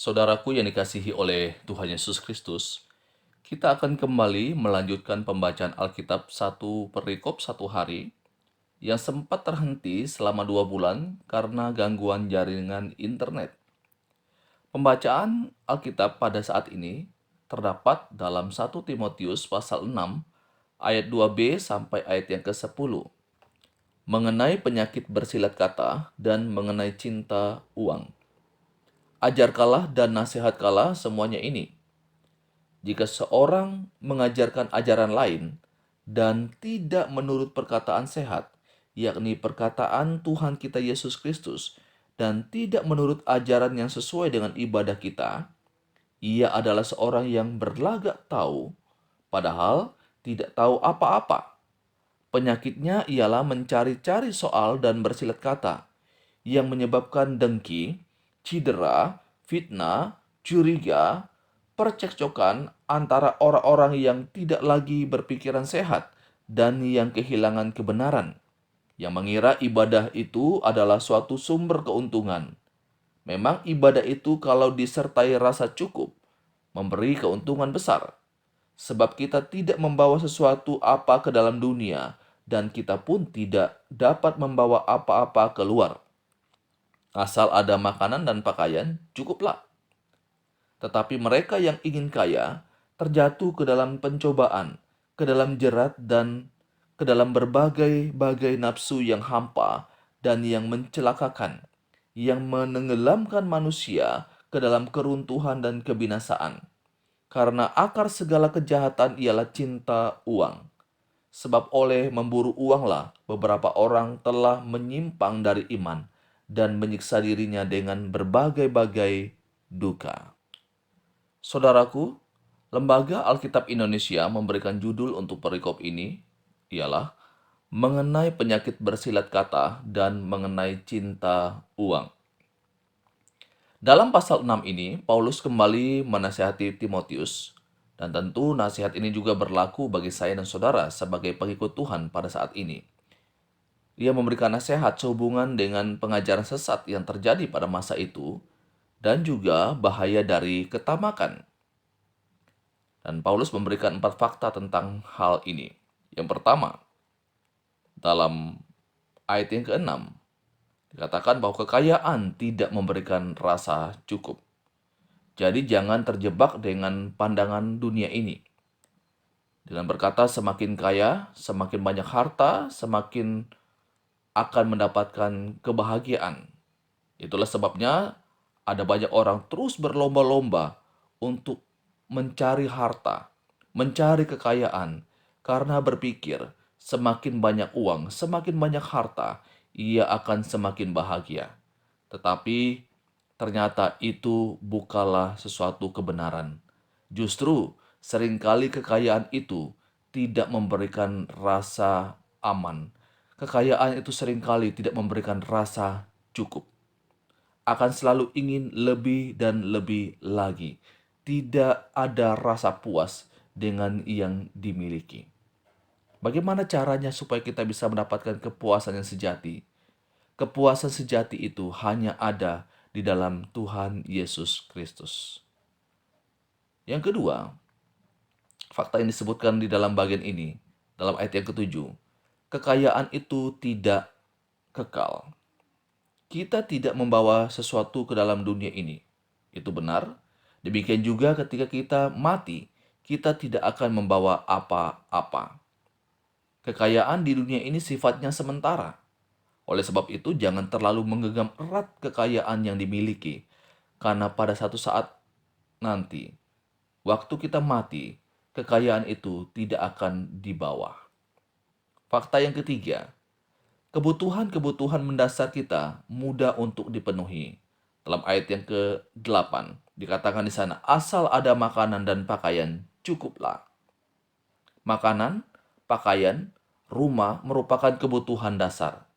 Saudaraku yang dikasihi oleh Tuhan Yesus Kristus, kita akan kembali melanjutkan pembacaan Alkitab satu perikop satu hari yang sempat terhenti selama 2 bulan karena gangguan jaringan internet. Pembacaan Alkitab pada saat ini terdapat dalam 1 Timotius pasal 6 ayat 2b sampai ayat yang ke-10 mengenai penyakit bersilat kata dan mengenai cinta uang. Ajarkanlah dan nasihatkanlah semuanya ini. Jika seorang mengajarkan ajaran lain dan tidak menurut perkataan sehat, yakni perkataan Tuhan kita Yesus Kristus, dan tidak menurut ajaran yang sesuai dengan ibadah kita, ia adalah seorang yang berlagak tahu, padahal tidak tahu apa-apa. Penyakitnya ialah mencari-cari soal dan bersilat kata, yang menyebabkan dengki, cedera, fitnah, curiga, percekcokan antara orang-orang yang tidak lagi berpikiran sehat dan yang kehilangan kebenaran, yang mengira ibadah itu adalah suatu sumber keuntungan. Memang ibadah itu kalau disertai rasa cukup, memberi keuntungan besar. Sebab kita tidak membawa sesuatu apa ke dalam dunia, dan kita pun tidak dapat membawa apa-apa keluar. Asal ada makanan dan pakaian, cukuplah. Tetapi mereka yang ingin kaya terjatuh ke dalam pencobaan, ke dalam jerat, dan ke dalam berbagai-bagai nafsu yang hampa dan yang mencelakakan, yang menenggelamkan manusia ke dalam keruntuhan dan kebinasaan. Karena akar segala kejahatan ialah cinta uang. Sebab oleh memburu uanglah beberapa orang telah menyimpang dari iman dan menyiksa dirinya dengan berbagai-bagai duka. Saudaraku, Lembaga Alkitab Indonesia memberikan judul untuk perikop ini ialah mengenai penyakit bersilat kata dan mengenai cinta uang. Dalam pasal 6 ini, Paulus kembali menasihati Timotius, dan tentu nasihat ini juga berlaku bagi saya dan saudara sebagai pengikut Tuhan pada saat ini. Ia memberikan nasihat sehubungan dengan pengajaran sesat yang terjadi pada masa itu, dan juga bahaya dari ketamakan. Dan Paulus memberikan 4 fakta tentang hal ini. Yang pertama, dalam ayat yang ke-6, dikatakan bahwa kekayaan tidak memberikan rasa cukup. Jadi jangan terjebak dengan pandangan dunia ini. Dengan berkata semakin kaya, semakin banyak harta, semakin akan mendapatkan kebahagiaan. Itulah sebabnya ada banyak orang terus berlomba-lomba untuk mencari harta, mencari kekayaan, karena berpikir semakin banyak uang, semakin banyak harta, ia akan semakin bahagia. Tetapi ternyata itu bukanlah sesuatu kebenaran. Justru seringkali kekayaan itu tidak memberikan rasa aman. Kekayaan itu seringkali tidak memberikan rasa cukup. Akan selalu ingin lebih dan lebih lagi. Tidak ada rasa puas dengan yang dimiliki. Bagaimana caranya supaya kita bisa mendapatkan kepuasan yang sejati? Kepuasan sejati itu hanya ada di dalam Tuhan Yesus Kristus. Yang kedua, fakta yang disebutkan di dalam bagian ini, dalam ayat yang ketujuh, kekayaan itu tidak kekal. Kita tidak membawa sesuatu ke dalam dunia ini. Itu benar. Demikian juga ketika kita mati, kita tidak akan membawa apa-apa. Kekayaan di dunia ini sifatnya sementara. Oleh sebab itu, jangan terlalu menggenggam erat kekayaan yang dimiliki. Karena pada satu saat nanti, waktu kita mati, kekayaan itu tidak akan dibawa. Fakta yang ketiga, kebutuhan-kebutuhan mendasar kita mudah untuk dipenuhi. Dalam ayat yang ke-8, dikatakan di sana, asal ada makanan dan pakaian, cukuplah. Makanan, pakaian, rumah merupakan kebutuhan dasar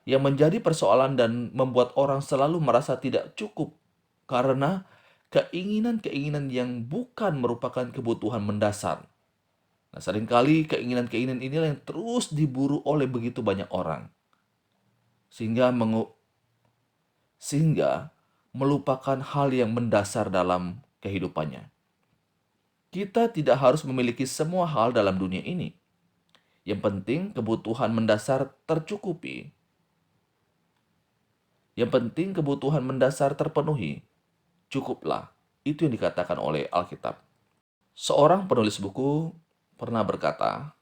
yang menjadi persoalan dan membuat orang selalu merasa tidak cukup karena keinginan-keinginan yang bukan merupakan kebutuhan mendasar. Nah, seringkali keinginan-keinginan inilah yang terus diburu oleh begitu banyak orang. Sehingga melupakan hal yang mendasar dalam kehidupannya. Kita tidak harus memiliki semua hal dalam dunia ini. Yang penting kebutuhan mendasar tercukupi. Yang penting kebutuhan mendasar terpenuhi. Cukuplah. Itu yang dikatakan oleh Alkitab. Seorang penulis buku pernah berkata,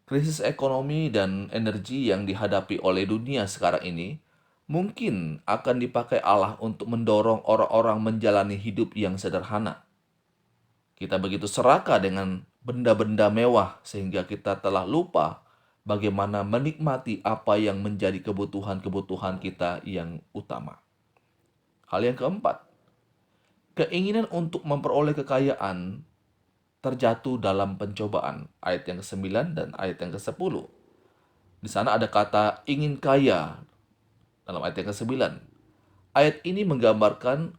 krisis ekonomi dan energi yang dihadapi oleh dunia sekarang ini mungkin akan dipakai Allah untuk mendorong orang-orang menjalani hidup yang sederhana. Kita begitu serakah dengan benda-benda mewah sehingga kita telah lupa bagaimana menikmati apa yang menjadi kebutuhan-kebutuhan kita yang utama. Hal yang keempat, keinginan untuk memperoleh kekayaan terjatuh dalam pencobaan. Ayat yang ke-9 dan ayat yang ke-10. Di sana ada kata ingin kaya dalam ayat yang ke-9. Ayat ini menggambarkan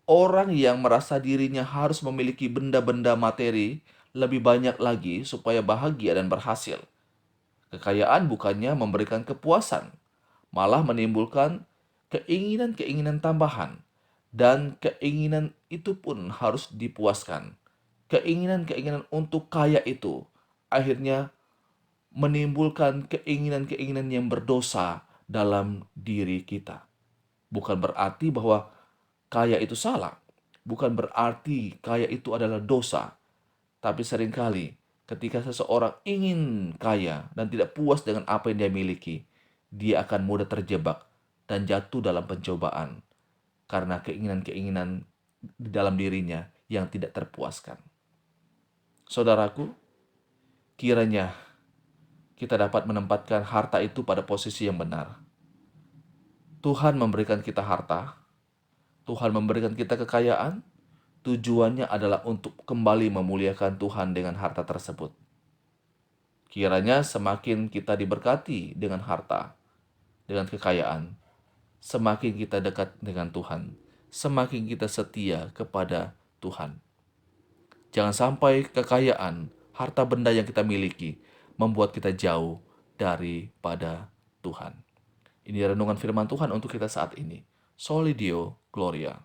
orang yang merasa dirinya harus memiliki benda-benda materi lebih banyak lagi supaya bahagia dan berhasil. Kekayaan bukannya memberikan kepuasan, malah menimbulkan keinginan-keinginan tambahan. Dan keinginan itu pun harus dipuaskan. Keinginan-keinginan untuk kaya itu akhirnya menimbulkan keinginan-keinginan yang berdosa dalam diri kita. Bukan berarti bahwa kaya itu salah. Bukan berarti kaya itu adalah dosa. Tapi seringkali ketika seseorang ingin kaya dan tidak puas dengan apa yang dia miliki, dia akan mudah terjebak dan jatuh dalam pencobaan karena keinginan-keinginan di dalam dirinya yang tidak terpuaskan. Saudaraku, kiranya kita dapat menempatkan harta itu pada posisi yang benar. Tuhan memberikan kita harta, Tuhan memberikan kita kekayaan, tujuannya adalah untuk kembali memuliakan Tuhan dengan harta tersebut. Kiranya semakin kita diberkati dengan harta, dengan kekayaan, semakin kita dekat dengan Tuhan, semakin kita setia kepada Tuhan. Jangan sampai kekayaan, harta benda yang kita miliki, membuat kita jauh daripada Tuhan. Ini renungan firman Tuhan untuk kita saat ini. Soli Deo Gloria.